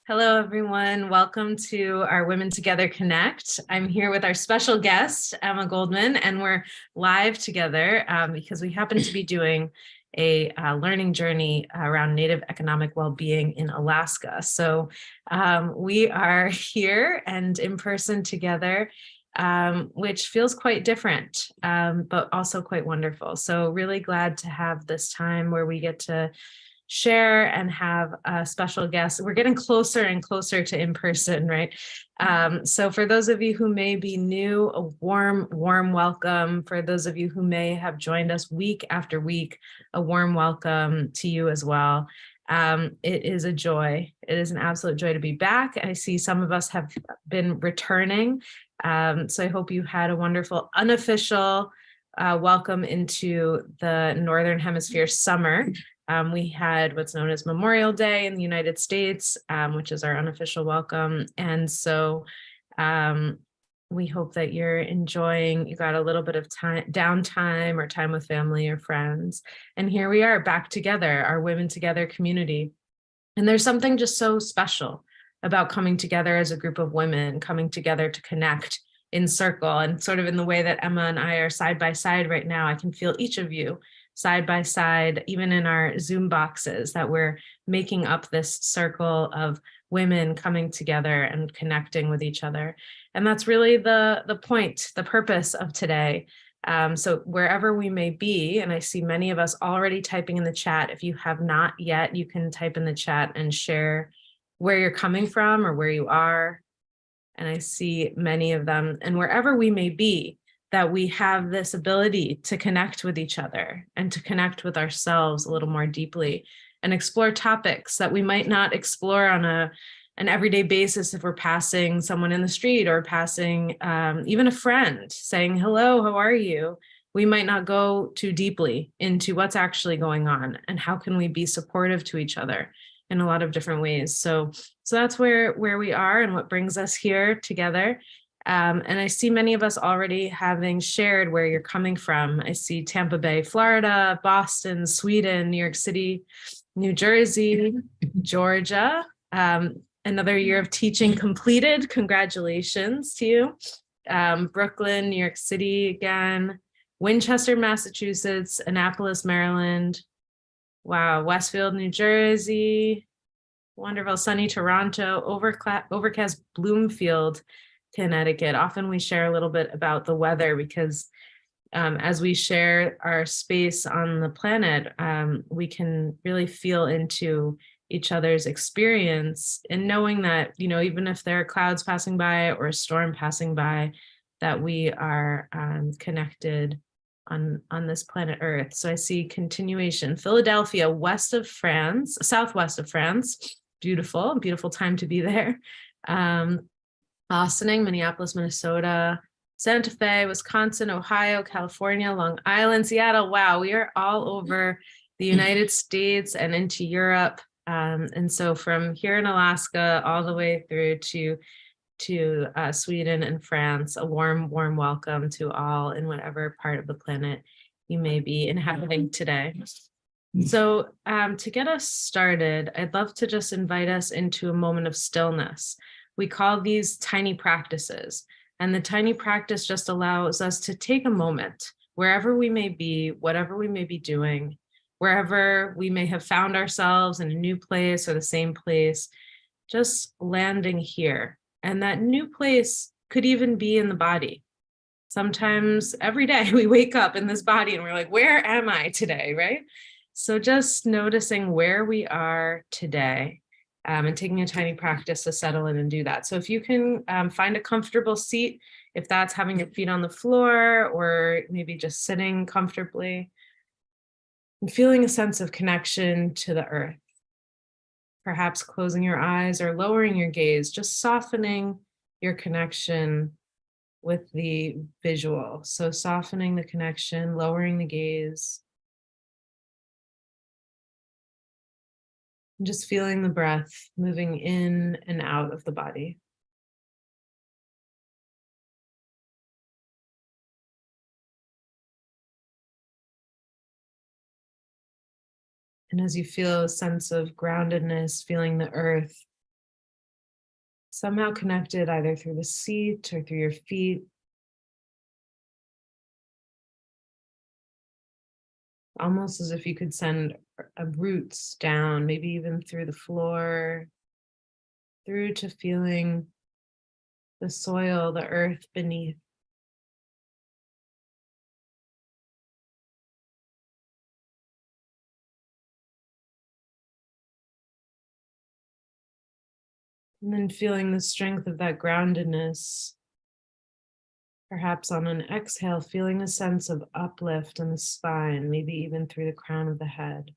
Hello, everyone. Welcome to our Women Together Connect. I'm here with our special guest, Emma Goldman, and we're live together because we happen to be doing a learning journey around Native economic well-being in Alaska. So we are here and in person together, which feels quite different, but also quite wonderful. So really glad to have this time where we get to share and have a special guest. We're getting closer and closer to in person, right? So for those of you who may be new, a warm welcome. For those of you who may have joined us week after week, a warm welcome to you as well. It is a joy. It is an absolute joy to be back. I see some of us have been returning. So I hope you had a wonderful unofficial welcome into the Northern Hemisphere summer. We had what's known as Memorial Day in the United States, which is our unofficial welcome. And so we hope that you're enjoying, you got a little bit of time, downtime or time with family or friends. And here we are back together, our Women Together community. And there's something just so special about coming together as a group of women, coming together to connect in circle, and sort of in the way that Emma and I are side by side right now. I can feel each of you side by side, even in our Zoom boxes, that we're making up this circle of women coming together and connecting with each other. And that's really the point, the purpose of today. So wherever we may be, and I see many of us already typing in the chat. If you have not yet, you can type in the chat and share where you're coming from or where you are. And I see many of them. And wherever we may be, that we have this ability to connect with each other and to connect with ourselves a little more deeply and explore topics that we might not explore on an everyday basis if we're passing someone in the street or passing even a friend saying, hello, how are you? We might not go too deeply into what's actually going on and how can we be supportive to each other in a lot of different ways. So that's where we are and what brings us here together. And I see many of us already having shared where you're coming from. I see Tampa Bay, Florida, Boston, Sweden, New York City, New Jersey, Georgia. Another year of teaching completed. Congratulations to you. Brooklyn, New York City again, Winchester, Massachusetts, Annapolis, Maryland. Wow, Westfield, New Jersey, wonderful, sunny Toronto, overcast Bloomfield, Connecticut. Often we share a little bit about the weather because as we share our space on the planet, we can really feel into each other's experience, and knowing that, even if there are clouds passing by or a storm passing by, that we are connected on this planet Earth. So I see continuation. Philadelphia, southwest of France. Beautiful, beautiful time to be there. Austining, Minneapolis, Minnesota, Santa Fe, Wisconsin, Ohio, California, Long Island, Seattle. Wow, we are all over the United States and into Europe. And so from here in Alaska all the way through to Sweden and France, a warm welcome to all in whatever part of the planet you may be inhabiting today. So to get us started, I'd love to just invite us into a moment of stillness. We call these tiny practices, and the tiny practice just allows us to take a moment, wherever we may be, whatever we may be doing, wherever we may have found ourselves in a new place or the same place, just landing here. And that new place could even be in the body. Sometimes every day we wake up in this body and we're like, where am I today, right? So just noticing where we are today, and taking a tiny practice to settle in and do that. So if you can find a comfortable seat, if that's having your feet on the floor or maybe just sitting comfortably, and feeling a sense of connection to the earth. Perhaps closing your eyes or lowering your gaze, just softening your connection with the visual. So softening the connection, lowering the gaze. And just feeling the breath moving in and out of the body. And as you feel a sense of groundedness, feeling the earth somehow connected either through the seat or through your feet, almost as if you could send roots down, maybe even through the floor, through to feeling the soil, the earth beneath. And then feeling the strength of that groundedness. Perhaps on an exhale, feeling a sense of uplift in the spine, maybe even through the crown of the head.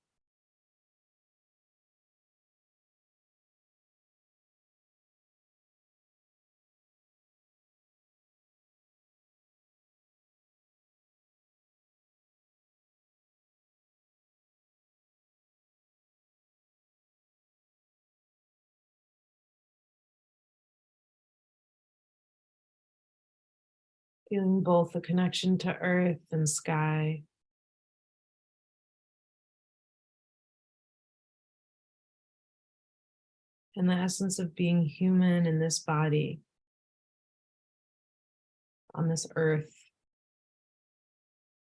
Feeling both the connection to earth and sky. And the essence of being human in this body, on this earth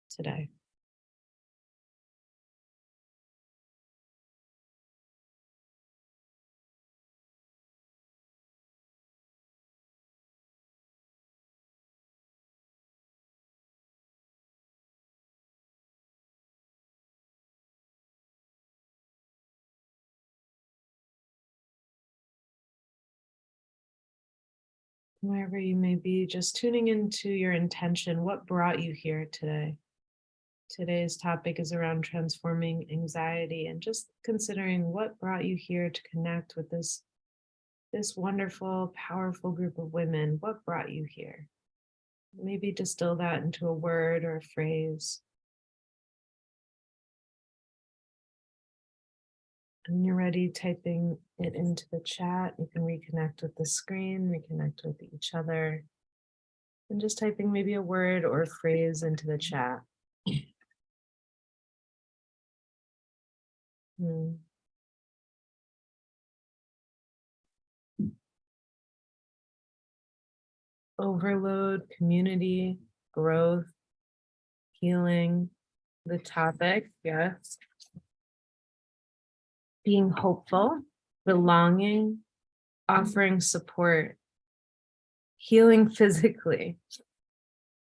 today. Wherever you may be, just tuning into your intention. What brought you here today? Today's topic is around transforming anxiety, and just considering what brought you here to connect with this wonderful, powerful group of women. What brought you here? Maybe distill that into a word or a phrase. And when you're ready, typing it into the chat. You can reconnect with the screen, reconnect with each other. And just typing maybe a word or a phrase into the chat. Overload, community, growth, healing, the topic, yes. Being hopeful, belonging, offering support, healing physically,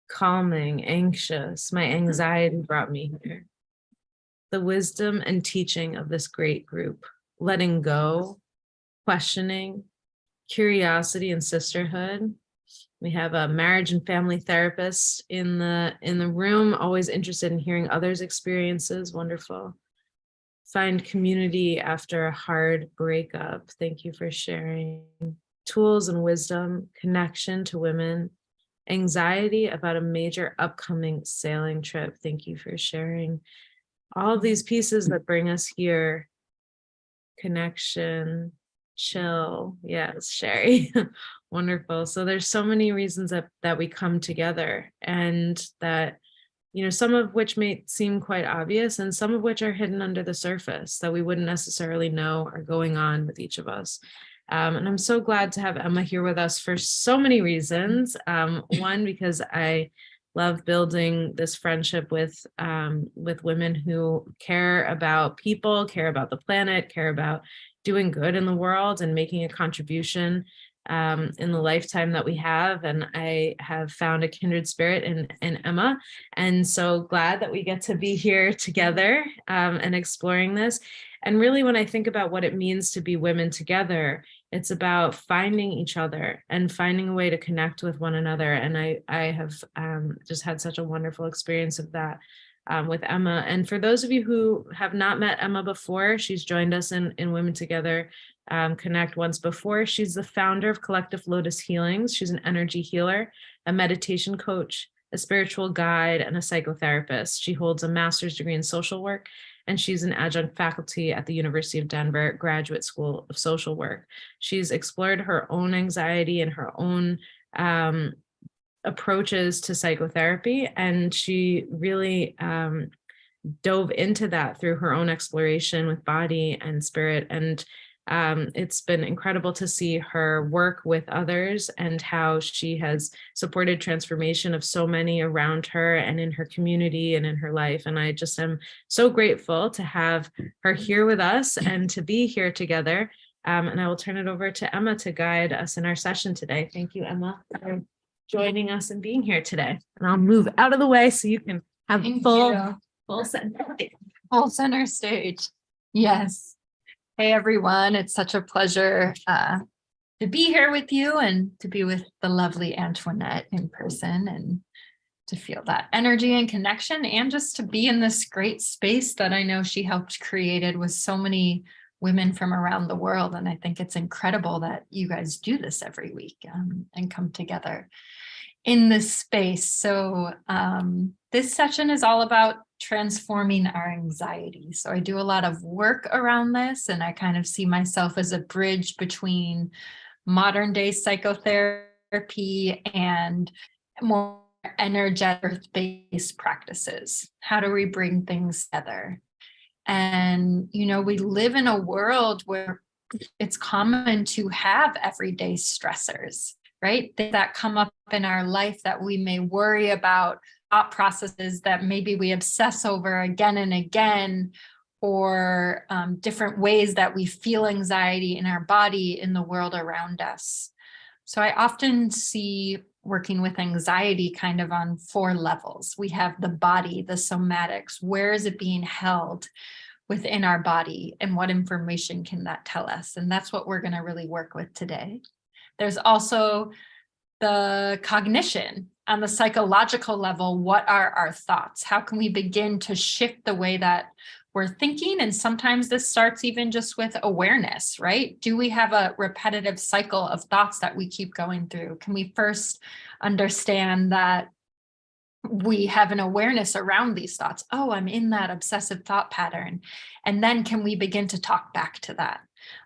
calming, anxious. My anxiety brought me here. The wisdom and teaching of this great group, letting go, questioning, curiosity and sisterhood. We have a marriage and family therapist in the room, always interested in hearing others' experiences. Wonderful. Find community after a hard breakup. Thank you for sharing. Tools and wisdom, connection to women, anxiety about a major upcoming sailing trip. Thank you for sharing all of these pieces that bring us here. Connection, chill. Yes, Sherry. Wonderful. So there's so many reasons that we come together, and that, some of which may seem quite obvious and some of which are hidden under the surface that we wouldn't necessarily know are going on with each of us. And I'm so glad to have Emma here with us for so many reasons. One, because I love building this friendship with women who care about people, care about the planet, care about doing good in the world and making a contribution in the lifetime that we have. And I have found a kindred spirit in Emma. And so glad that we get to be here together and exploring this. And really, when I think about what it means to be women together, it's about finding each other and finding a way to connect with one another. And I have just had such a wonderful experience of that with Emma. And for those of you who have not met Emma before, she's joined us in Women Together Connect once before. She's the founder of Collective Lotus Healings. She's an energy healer, a meditation coach, a spiritual guide, and a psychotherapist. She holds a master's degree in social work, and she's an adjunct faculty at the University of Denver Graduate School of Social Work. She's explored her own anxiety and her own approaches to psychotherapy, and she really dove into that through her own exploration with body and spirit. And it's been incredible to see her work with others and how she has supported transformation of so many around her and in her community and in her life. And I just am so grateful to have her here with us and to be here together. And I will turn it over to Emma to guide us in our session today. Thank you, Emma, for joining us and being here today. And I'll move out of the way so you can have full center stage. Yes. Hey, everyone. It's such a pleasure to be here with you and to be with the lovely Antoinette in person and to feel that energy and connection, and just to be in this great space that I know she helped created with so many women from around the world. And I think it's incredible that you guys do this every week and come together in this space. So this session is all about transforming our anxiety. So I do a lot of work around this, and I kind of see myself as a bridge between modern day psychotherapy and more energetic-based practices. How do we bring things together? And, we live in a world where it's common to have everyday stressors, right? That come up in our life that we may worry about, thought processes that maybe we obsess over again and again, or different ways that we feel anxiety in our body, in the world around us. So I often see working with anxiety kind of on 4 levels. We have the body, the somatics. Where is it being held within our body, and what information can that tell us? And that's what we're going to really work with today. There's also the cognition on the psychological level. What are our thoughts? How can we begin to shift the way that we're thinking? And sometimes this starts even just with awareness, right? Do we have a repetitive cycle of thoughts that we keep going through? Can we first understand that we have an awareness around these thoughts? Oh, I'm in that obsessive thought pattern. And then can we begin to talk back to that?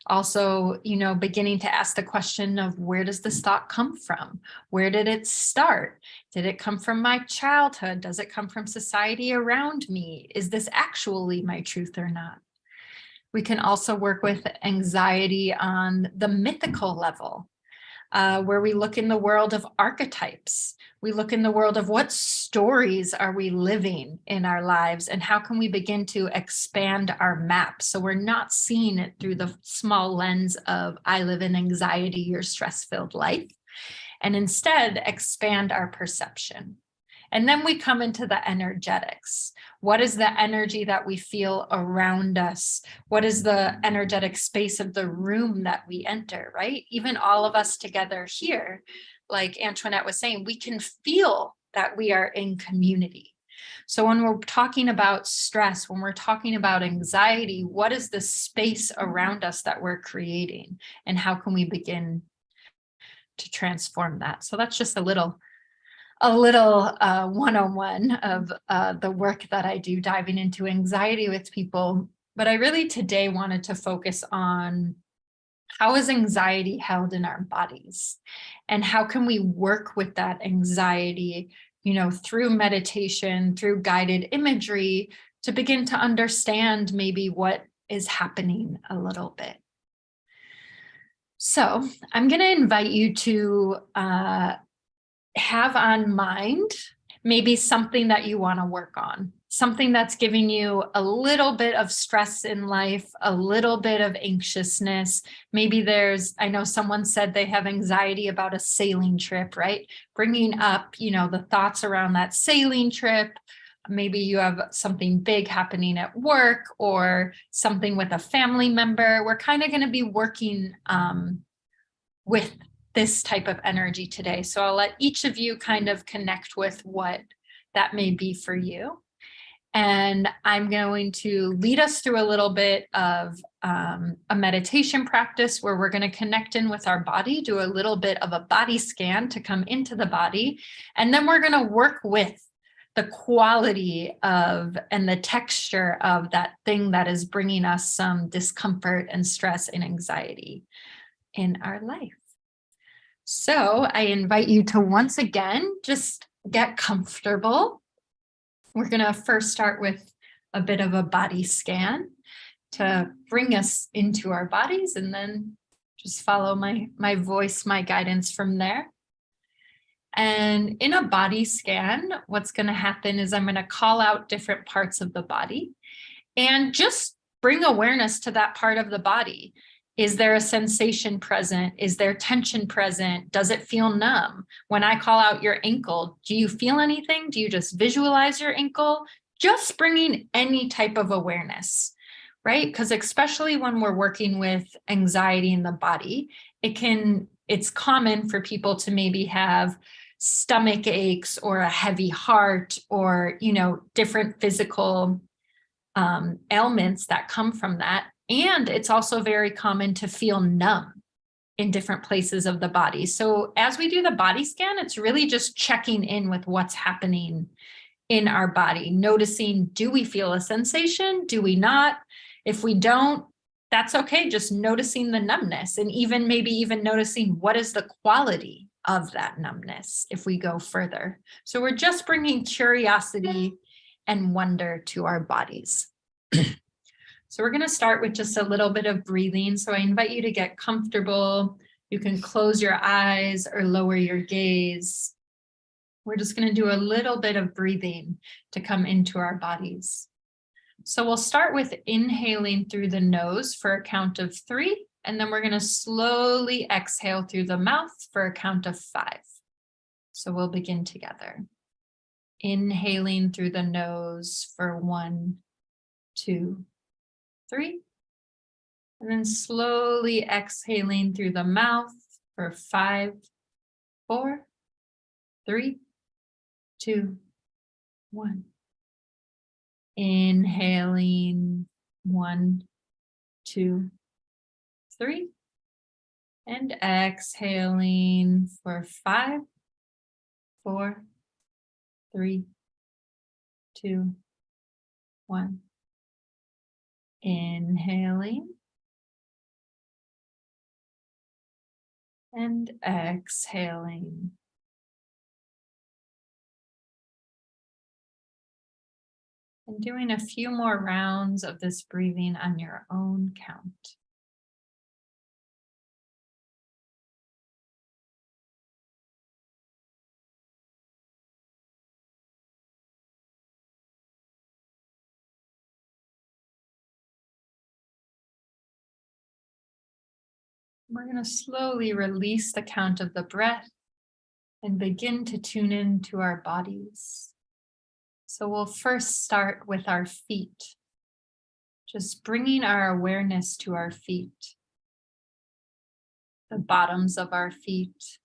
Also, beginning to ask the question of, where does this thought come from? Where did it start? Did it come from my childhood? Does it come from society around me? Is this actually my truth or not? We can also work with anxiety on the mythical level, where we look in the world of archetypes. We look in the world of what stories are we living in our lives, and how can we begin to expand our map so we're not seeing it through the small lens of, I live in anxiety or stress-filled life, and instead expand our perception. And then we come into the energetics. What is the energy that we feel around us? What is the energetic space of the room that we enter, right? Even all of us together here, like Antoinette was saying, we can feel that we are in community. So when we're talking about stress, when we're talking about anxiety, what is the space around us that we're creating? And how can we begin to transform that? So that's just a little one-on-one of the work that I do, diving into anxiety with people. But I really today wanted to focus on, how is anxiety held in our bodies? And how can we work with that anxiety, through meditation, through guided imagery, to begin to understand maybe what is happening a little bit. So I'm going to invite you to have on mind maybe something that you want to work on, something that's giving you a little bit of stress in life, a little bit of anxiousness. Maybe I know someone said they have anxiety about a sailing trip, right? Bringing up, the thoughts around that sailing trip. Maybe you have something big happening at work, or something with a family member. We're kind of going to be working with this type of energy today. So I'll let each of you kind of connect with what that may be for you. And I'm going to lead us through a little bit of a meditation practice where we're going to connect in with our body, do a little bit of a body scan to come into the body. And then we're going to work with the quality of and the texture of that thing that is bringing us some discomfort and stress and anxiety in our life. So I invite you to once again, just get comfortable. We're going to first start with a bit of a body scan to bring us into our bodies, and then just follow my voice, my guidance from there. And in a body scan, what's going to happen is I'm going to call out different parts of the body and just bring awareness to that part of the body. Is there a sensation present? Is there tension present? Does it feel numb? When I call out your ankle, do you feel anything? Do you just visualize your ankle? Just bringing any type of awareness, right? Because especially when we're working with anxiety in the body, it's common for people to maybe have stomach aches or a heavy heart, or, different physical ailments that come from that. And it's also very common to feel numb in different places of the body. So as we do the body scan, it's really just checking in with what's happening in our body, noticing, do we feel a sensation? Do we not? If we don't, that's okay. Just noticing the numbness, and maybe even noticing what is the quality of that numbness if we go further. So we're just bringing curiosity and wonder to our bodies. So we're going to start with just a little bit of breathing. So I invite you to get comfortable. You can close your eyes or lower your gaze. We're just going to do a little bit of breathing to come into our bodies. So we'll start with inhaling through the nose for a count of 3, and then we're going to slowly exhale through the mouth for a count of 5. So we'll begin together. Inhaling through the nose for 1, 2, 3, and then slowly exhaling through the mouth for 5, 4, 3, 2, 1. Inhaling 1, 2, 3, and exhaling for 5, 4, 3, 2, 1. Inhaling And exhaling. And doing a few more rounds of this breathing on your own count. We're going to slowly release the count of the breath and begin to tune into our bodies. So we'll first start with our feet, just bringing our awareness to our feet, the bottoms of our feet,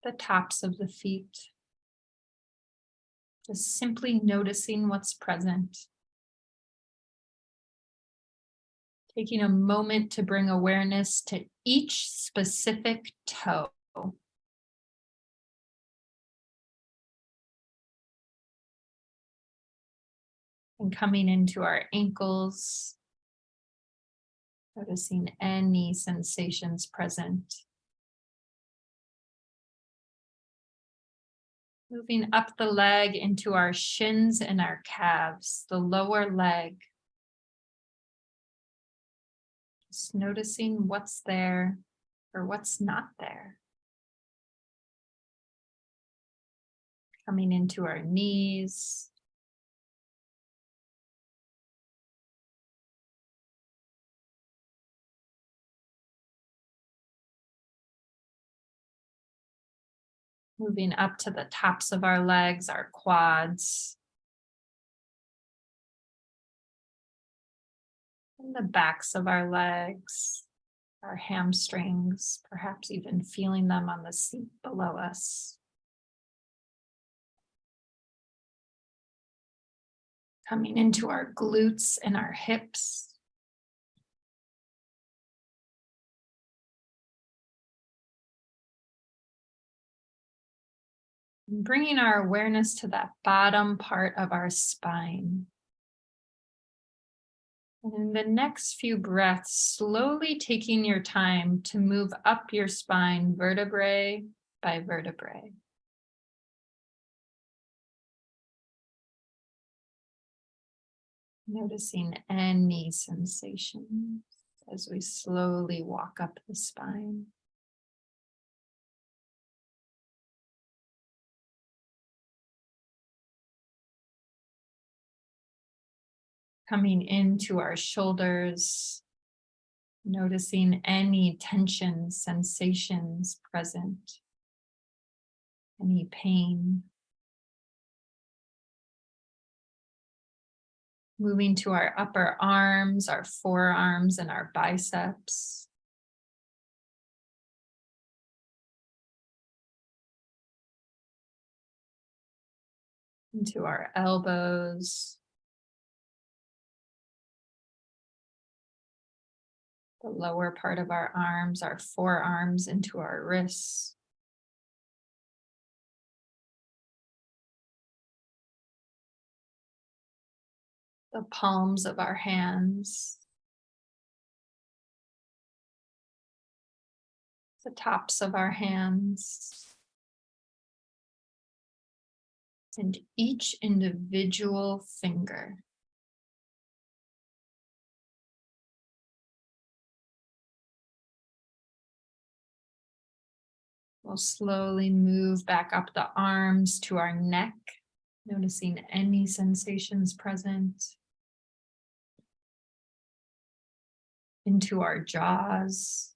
the tops of the feet, just simply noticing what's present. Taking a moment to bring awareness to each specific toe. And coming into our ankles, noticing any sensations present. Moving up the leg into our shins and our calves, the lower leg. Just noticing what's there or what's not there. Coming into our knees. Moving up to the tops of our legs, our quads. And the backs of our legs, our hamstrings, perhaps even feeling them on the seat below us. Coming into our glutes and our hips. And bringing our awareness to that bottom part of our spine. And in the next few breaths, slowly taking your time to move up your spine vertebrae by vertebrae. Noticing any sensations as we slowly walk up the spine. Coming into our shoulders, noticing any tension, sensations present, any pain. Moving to our upper arms, our forearms, and our biceps. Into our elbows. The lower part of our arms, our forearms, into our wrists. The palms of our hands. The tops of our hands. And each individual finger. We'll slowly move back up the arms to our neck, noticing any sensations present. Into our jaws,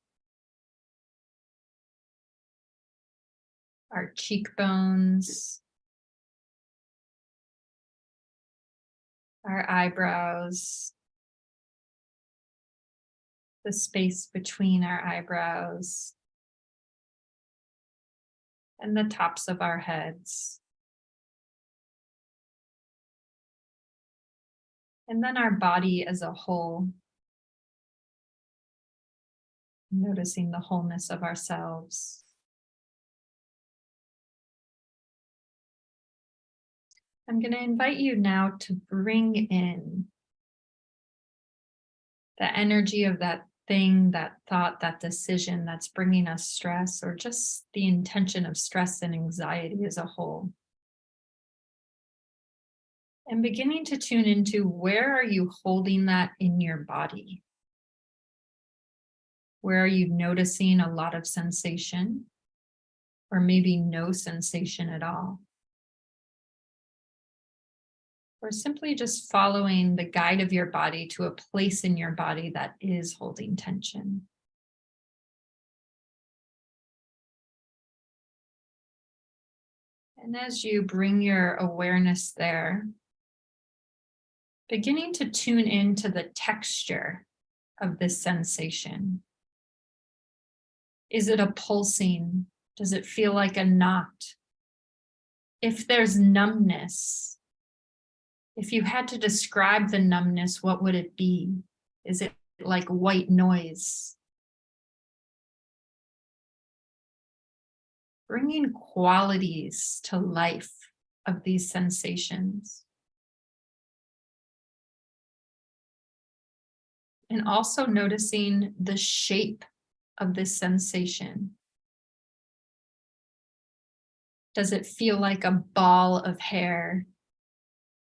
our cheekbones, our eyebrows, the space between our eyebrows, and the tops of our heads. And then our body as a whole. Noticing the wholeness of ourselves. I'm going to invite you now to bring in the energy of that thing, that thought, that decision that's bringing us stress, or just the intention of stress and anxiety as a whole. And beginning to tune into, where are you holding that in your body? Where are you noticing a lot of sensation, or maybe no sensation at all? Or simply just following the guide of your body to a place in your body that is holding tension. And as you bring your awareness there, beginning to tune into the texture of this sensation. Is it a pulsing? Does it feel like a knot? If there's numbness, if you had to describe the numbness, what would it be? Is it like white noise? Bringing qualities to life of these sensations. And also noticing the shape of this sensation. Does it feel like a ball of hair?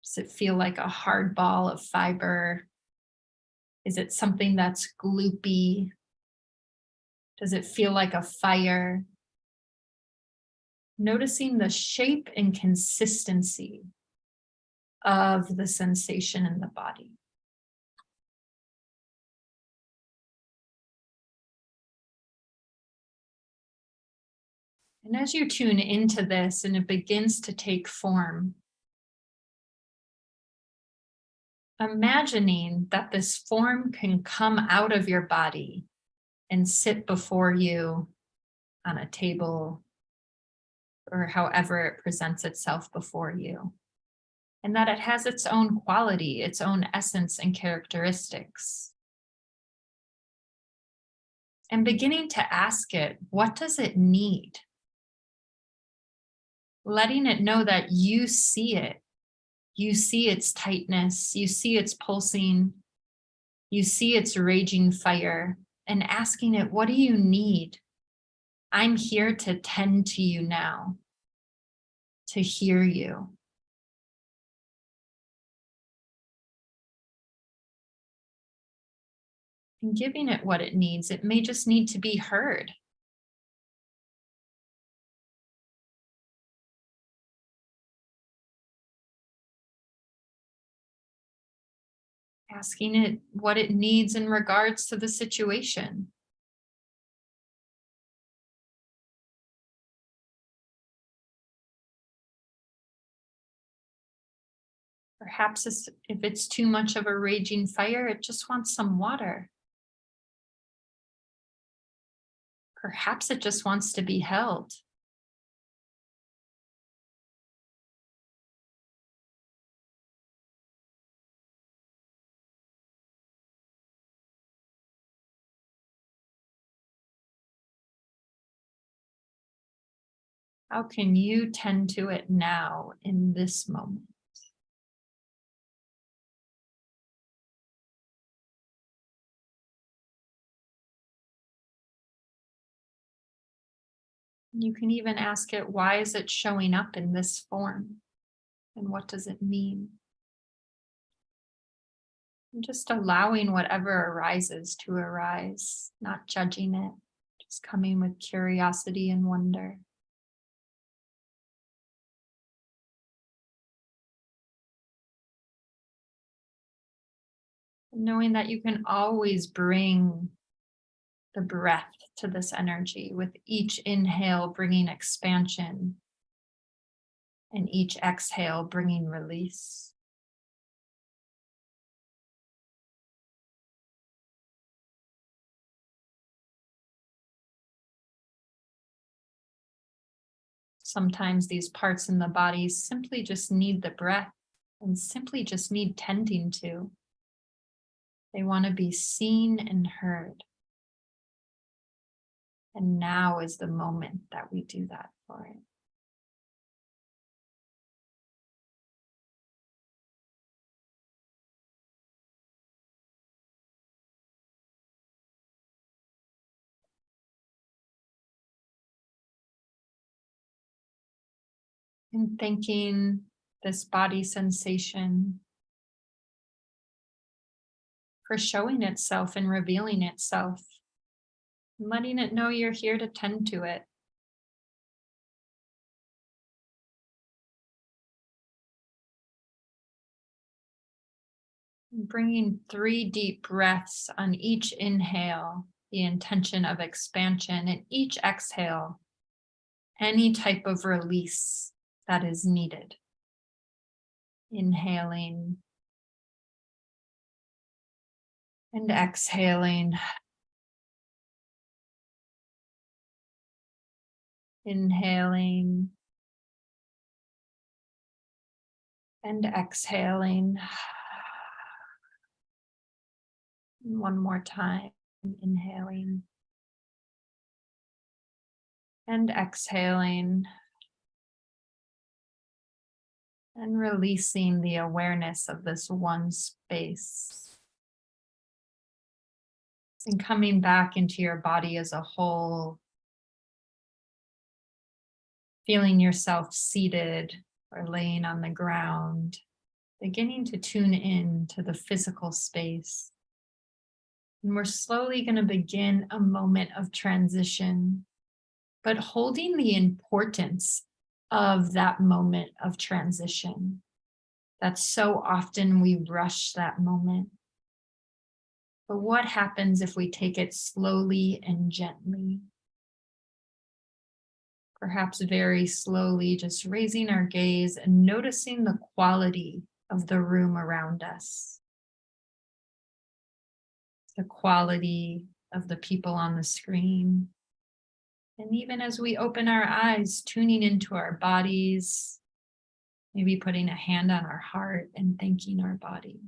Does it feel like a hard ball of fiber? Is it something that's gloopy? Does it feel like a fire? Noticing the shape and consistency of the sensation in the body. And as you tune into this and it begins to take form, imagining that this form can come out of your body and sit before you on a table or however it presents itself before you. And that it has its own quality, its own essence and characteristics. And beginning to ask it, what does it need? Letting it know that you see it. You see its tightness, you see its pulsing, you see its raging fire, and asking it, what do you need? I'm here to tend to you now, to hear you. And giving it what it needs. It may just need to be heard. Asking it what it needs in regards to the situation. Perhaps if it's too much of a raging fire, it just wants some water. Perhaps it just wants to be held. How can you tend to it now in this moment? You can even ask it, why is it showing up in this form? And what does it mean? And just allowing whatever arises to arise, not judging it, just coming with curiosity and wonder. Knowing that you can always bring the breath to this energy, with each inhale bringing expansion and each exhale bringing release. Sometimes these parts in the body simply just need the breath and simply just need tending to. They want to be seen and heard. And now is the moment that we do that for it. And thanking this body sensation for showing itself and revealing itself, and letting it know you're here to tend to it. And bringing 3 deep breaths on each inhale, the intention of expansion, and each exhale, any type of release that is needed. Inhaling and exhaling. Inhaling and exhaling. One more time, inhaling and exhaling, and releasing the awareness of this one space. And coming back into your body as a whole, feeling yourself seated or laying on the ground, beginning to tune in to the physical space. And we're slowly going to begin a moment of transition, but holding the importance of that moment of transition. That so often we rush that moment. But what happens if we take it slowly and gently? Perhaps very slowly, just raising our gaze and noticing the quality of the room around us. The quality of the people on the screen. And even as we open our eyes, tuning into our bodies, maybe putting a hand on our heart and thanking our body.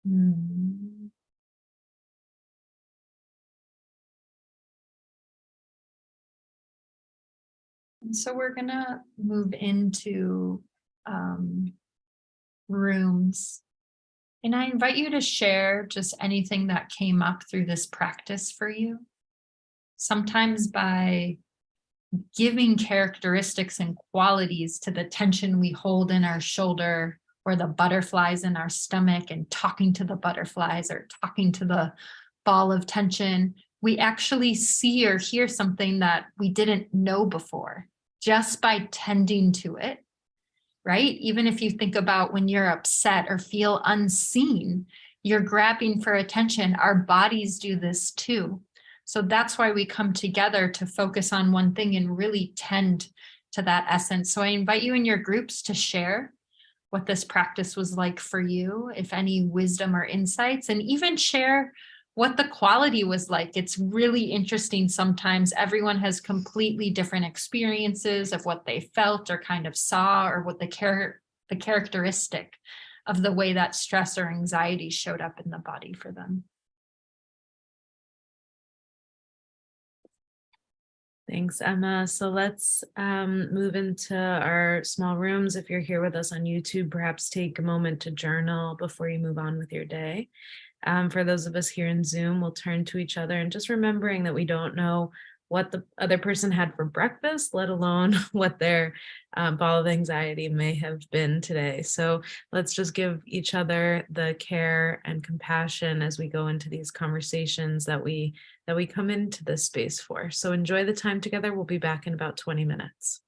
And so we're gonna move into rooms. And I invite you to share just anything that came up through this practice for you. Sometimes by giving characteristics and qualities to the tension we hold in our shoulder or the butterflies in our stomach, and talking to the butterflies or talking to the ball of tension, we actually see or hear something that we didn't know before just by tending to it, right? Even if you think about when you're upset or feel unseen, you're grabbing for attention. Our bodies do this too. So that's why we come together to focus on one thing and really tend to that essence. So I invite you in your groups to share what this practice was like for you, if any wisdom or insights, and even share what the quality was like. It's really interesting. Sometimes everyone has completely different experiences of what they felt or kind of saw, or what the characteristic of the way that stress or anxiety showed up in the body for them. Thanks, Emma. So let's move into our small rooms. If you're here with us on YouTube, perhaps take a moment to journal before you move on with your day. For those of us here in Zoom, we'll turn to each other and just remembering that we don't know what the other person had for breakfast, let alone what their ball of anxiety may have been today. So let's just give each other the care and compassion as we go into these conversations that we come into this space for. So enjoy the time together. We'll be back in about 20 minutes.